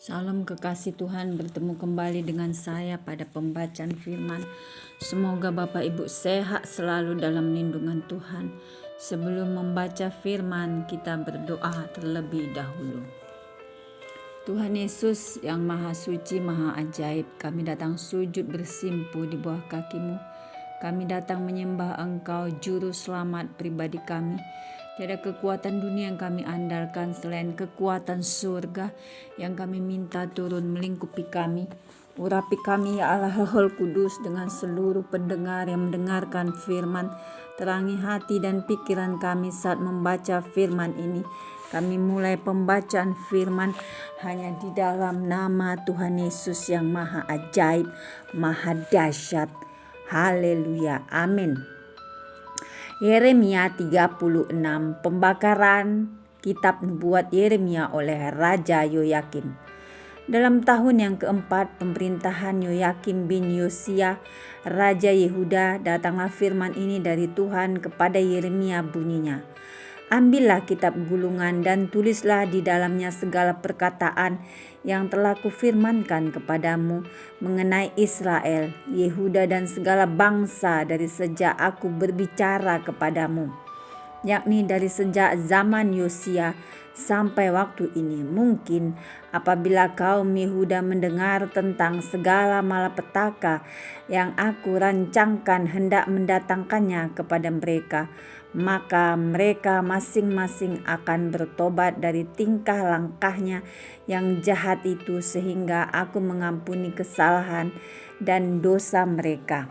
Salam kekasih Tuhan, bertemu kembali dengan saya pada pembacaan firman. Semoga Bapak Ibu sehat selalu dalam lindungan Tuhan. Sebelum membaca firman, kita berdoa terlebih dahulu. Tuhan Yesus yang maha suci, maha ajaib, kami datang sujud bersimpu di bawah kaki-Mu. Kami datang menyembah Engkau, Juru Selamat pribadi kami. Tiada kekuatan dunia yang kami andalkan selain kekuatan surga yang kami minta turun melingkupi kami. Urapi kami ya Allah Roh Kudus dengan seluruh pendengar yang mendengarkan firman. Terangi hati dan pikiran kami saat membaca firman ini. Kami mulai pembacaan firman hanya di dalam nama Tuhan Yesus yang maha ajaib, maha dahsyat. Haleluya, amin. Yeremia 36, pembakaran kitab nubuat Yeremia oleh Raja Yoyakim. Dalam tahun yang keempat pemerintahan Yoyakim bin Yosia, Raja Yehuda, datanglah firman ini dari Tuhan kepada Yeremia bunyinya. Ambillah kitab gulungan dan tulislah di dalamnya segala perkataan yang telah kufirmankan kepadamu mengenai Israel, Yehuda dan segala bangsa dari sejak aku berbicara kepadamu, yakni dari sejak zaman Yosia sampai waktu ini. Mungkin apabila kaum Yehuda mendengar tentang segala malapetaka yang aku rancangkan hendak mendatangkannya kepada mereka, maka mereka masing-masing akan bertobat dari tingkah langkahnya yang jahat itu, sehingga aku mengampuni kesalahan dan dosa mereka.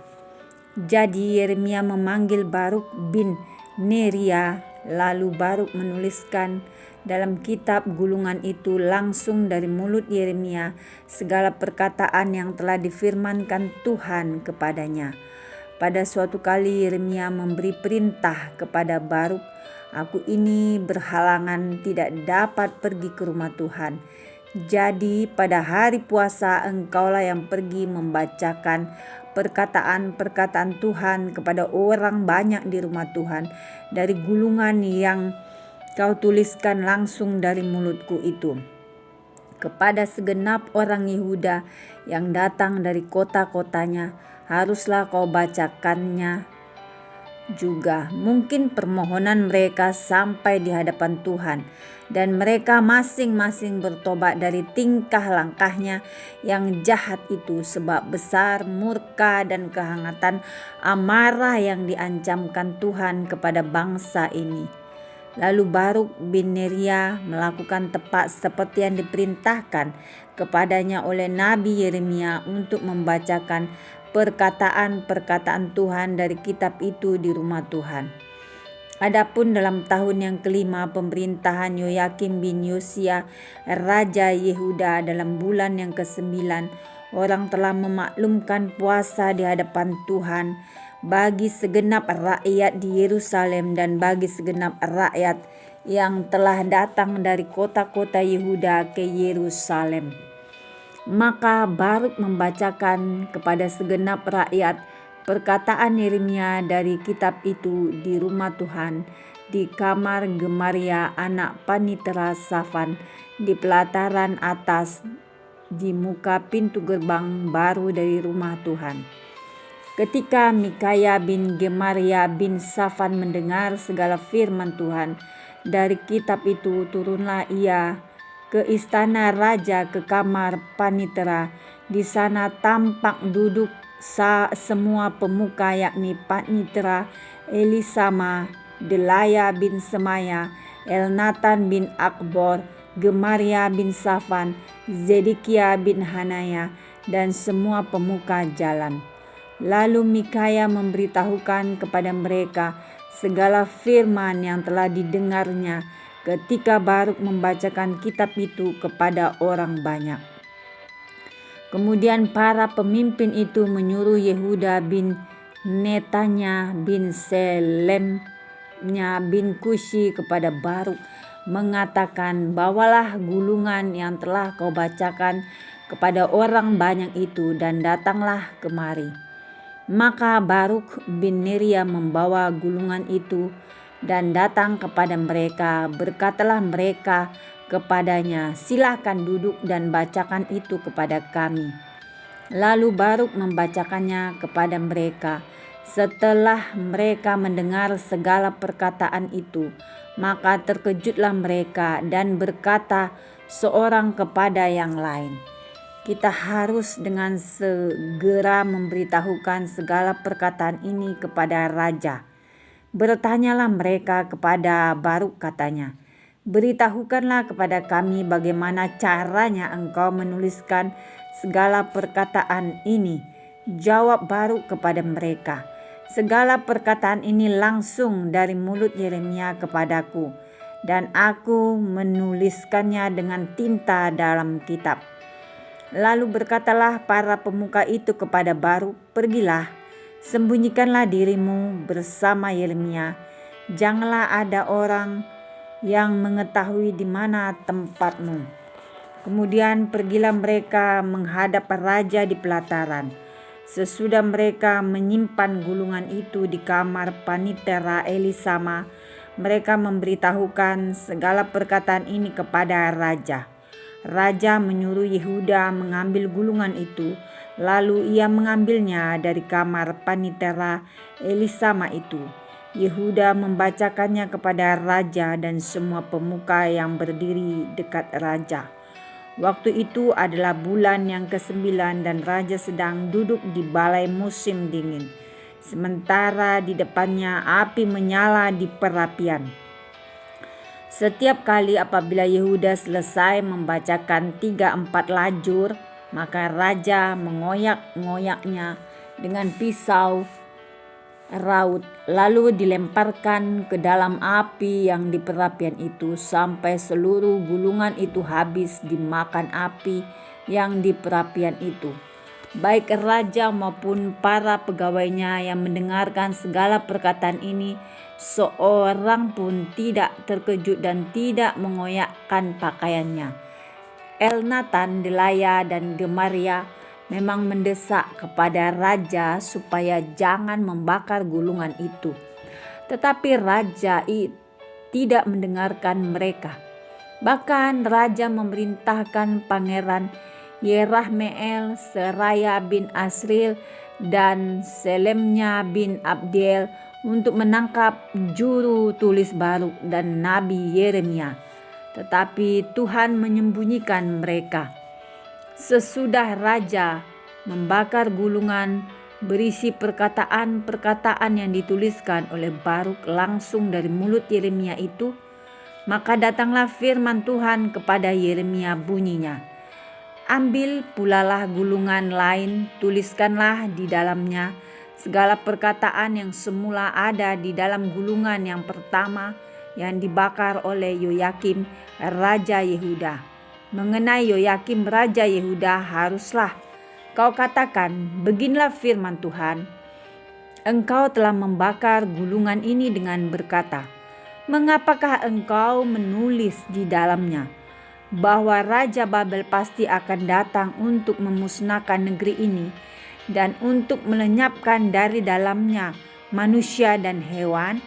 Jadi Yeremia memanggil Baruk bin Neria, lalu Baruk menuliskan dalam kitab gulungan itu langsung dari mulut Yeremia segala perkataan yang telah difirmankan Tuhan kepadanya. Pada suatu kali Yeremia memberi perintah kepada Baruk, aku ini berhalangan tidak dapat pergi ke rumah Tuhan. Jadi pada hari puasa engkaulah yang pergi membacakan perkataan-perkataan Tuhan kepada orang banyak di rumah Tuhan dari gulungan yang kau tuliskan langsung dari mulutku itu. Kepada segenap orang Yehuda yang datang dari kota-kotanya, haruslah kau bacakannya juga. Mungkin permohonan mereka sampai di hadapan Tuhan, dan mereka masing-masing bertobat dari tingkah langkahnya yang jahat itu, sebab besar murka dan kehangatan amarah yang diancamkan Tuhan kepada bangsa ini. Lalu Baruk bin Neria melakukan tepat seperti yang diperintahkan kepadanya oleh Nabi Yeremia untuk membacakan perkataan-perkataan Tuhan dari kitab itu di rumah Tuhan. Adapun dalam tahun yang kelima pemerintahan Yoyakim bin Yosia, Raja Yehuda, dalam bulan yang ke-9, orang telah memaklumkan puasa di hadapan Tuhan bagi segenap rakyat di Yerusalem dan bagi segenap rakyat yang telah datang dari kota-kota Yehuda ke Yerusalem. Maka Baruk membacakan kepada segenap rakyat perkataan Yeremia dari kitab itu di rumah Tuhan, di kamar Gemaria anak Panitera Safan, di pelataran atas, di muka pintu gerbang baru dari rumah Tuhan. Ketika Mikaya bin Gemaria bin Safan mendengar segala firman Tuhan dari kitab itu, turunlah ia ke istana raja, ke kamar Panitera. Di sana tampak duduk semua pemuka, yakni Panitera, Elisama, Delaya bin Semaya, Elnatan bin Akbor, Gemaria bin Safan, Zedekia bin Hanaya, dan semua pemuka jalan. Lalu Mikaya memberitahukan kepada mereka segala firman yang telah didengarnya ketika Baruk membacakan kitab itu kepada orang banyak. Kemudian para pemimpin itu menyuruh Yehuda bin Netanya bin Selemnya bin Kushi kepada Baruk, mengatakan, bawalah gulungan yang telah kau bacakan kepada orang banyak itu dan datanglah kemari. Maka Baruk bin Neria membawa gulungan itu dan datang kepada mereka. Berkatalah mereka kepadanya, "Silakan duduk dan bacakan itu kepada kami." Lalu Baruk membacakannya kepada mereka. Setelah mereka mendengar segala perkataan itu, maka terkejutlah mereka dan berkata seorang kepada yang lain, "Kita harus dengan segera memberitahukan segala perkataan ini kepada raja." Bertanyalah mereka kepada Baruk, katanya, "Beritahukanlah kepada kami bagaimana caranya engkau menuliskan segala perkataan ini." Jawab Baruk kepada mereka, "Segala perkataan ini langsung dari mulut Yeremia kepadaku, dan aku menuliskannya dengan tinta dalam kitab." Lalu berkatalah para pemuka itu kepada Baruk, "Pergilah, sembunyikanlah dirimu bersama Yeremia. Janganlah ada orang yang mengetahui di mana tempatmu." Kemudian pergilah mereka menghadap raja di pelataran. Sesudah mereka menyimpan gulungan itu di kamar panitera Elisama, mereka memberitahukan segala perkataan ini kepada raja. Raja menyuruh Yehuda mengambil gulungan itu, lalu ia mengambilnya dari kamar panitera Elisama itu. Yehuda membacakannya kepada raja dan semua pemuka yang berdiri dekat raja. Waktu itu adalah bulan yang ke-9 dan raja sedang duduk di balai musim dingin. Sementara di depannya api menyala di perapian. Setiap kali apabila Yehuda selesai membacakan 3-4 lajur, maka raja mengoyak-ngoyaknya dengan pisau raut, lalu dilemparkan ke dalam api yang di perapian itu sampai seluruh gulungan itu habis dimakan api yang di perapian itu. Baik raja maupun para pegawainya yang mendengarkan segala perkataan ini, seorang pun tidak terkejut dan tidak mengoyakkan pakaiannya. Elnatan, Delaya, dan Gemaria memang mendesak kepada raja supaya jangan membakar gulungan itu. Tetapi raja tidak mendengarkan mereka. Bahkan raja memerintahkan pangeran Yerahmeel, Seraya bin Asril, dan Selemnya bin Abdeel untuk menangkap juru tulis Baruk dan Nabi Yeremia. Tetapi Tuhan menyembunyikan mereka. Sesudah raja membakar gulungan berisi perkataan-perkataan yang dituliskan oleh Baruk langsung dari mulut Yeremia itu, maka datanglah firman Tuhan kepada Yeremia, bunyinya, "Ambil pulalah gulungan lain, tuliskanlah di dalamnya segala perkataan yang semula ada di dalam gulungan yang pertama yang dibakar oleh Yoyakim Raja Yehuda. Mengenai Yoyakim Raja Yehuda haruslah kau katakan, beginilah firman Tuhan, engkau telah membakar gulungan ini dengan berkata, mengapakah engkau menulis di dalamnya bahwa Raja Babel pasti akan datang untuk memusnahkan negeri ini dan untuk melenyapkan dari dalamnya manusia dan hewan?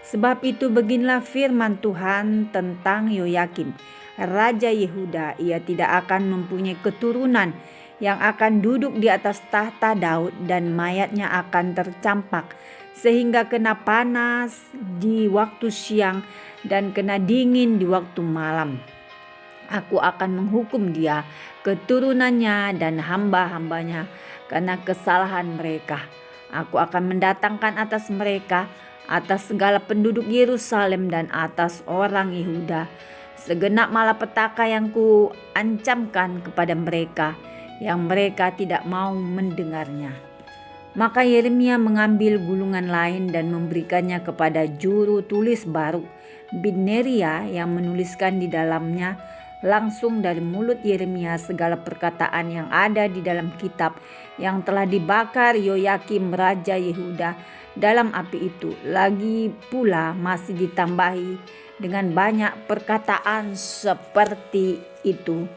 Sebab itu beginilah firman Tuhan tentang Yoyakim Raja Yehuda, ia tidak akan mempunyai keturunan yang akan duduk di atas tahta Daud, dan mayatnya akan tercampak sehingga kena panas di waktu siang dan kena dingin di waktu malam. Aku akan menghukum dia, keturunannya dan hamba-hambanya karena kesalahan mereka. Aku akan mendatangkan atas mereka, atas segala penduduk Yerusalem dan atas orang Yehuda, segenap malapetaka yang ku ancamkan kepada mereka, yang mereka tidak mau mendengarnya." Maka Yeremia mengambil gulungan lain dan memberikannya kepada juru tulis Baruk bin Neria yang menuliskan di dalamnya langsung dari mulut Yeremia segala perkataan yang ada di dalam kitab yang telah dibakar Yoyakim Raja Yehuda dalam api itu. Lagi pula masih ditambahi dengan banyak perkataan seperti itu.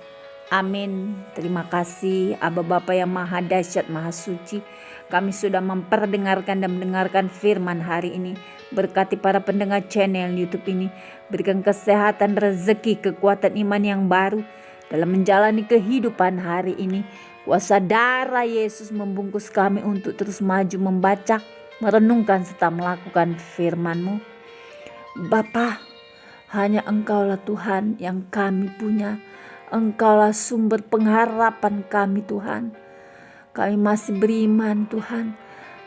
Amin. Terima kasih Aba Bapa yang Maha Dahsyat, Maha Suci. Kami sudah memperdengarkan dan mendengarkan firman hari ini. Berkati para pendengar channel YouTube ini. Berikan kesehatan, rezeki, kekuatan iman yang baru dalam menjalani kehidupan hari ini. Kuasa darah Yesus membungkus kami untuk terus maju membaca, merenungkan serta melakukan firman-Mu. Bapa, hanya Engkaulah Tuhan yang kami punya. Engkaulah sumber pengharapan kami Tuhan. Kami masih beriman Tuhan.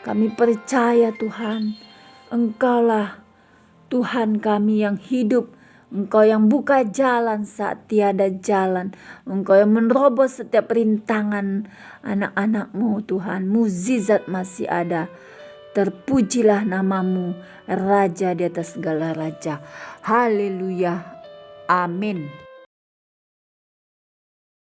Kami percaya Tuhan. Engkaulah Tuhan kami yang hidup. Engkau yang buka jalan saat tiada jalan. Engkau yang menerobos setiap rintangan anak-anak-Mu Tuhan. Mukjizat masih ada. Terpujilah namamu, Raja di atas segala raja. Haleluya. Amin.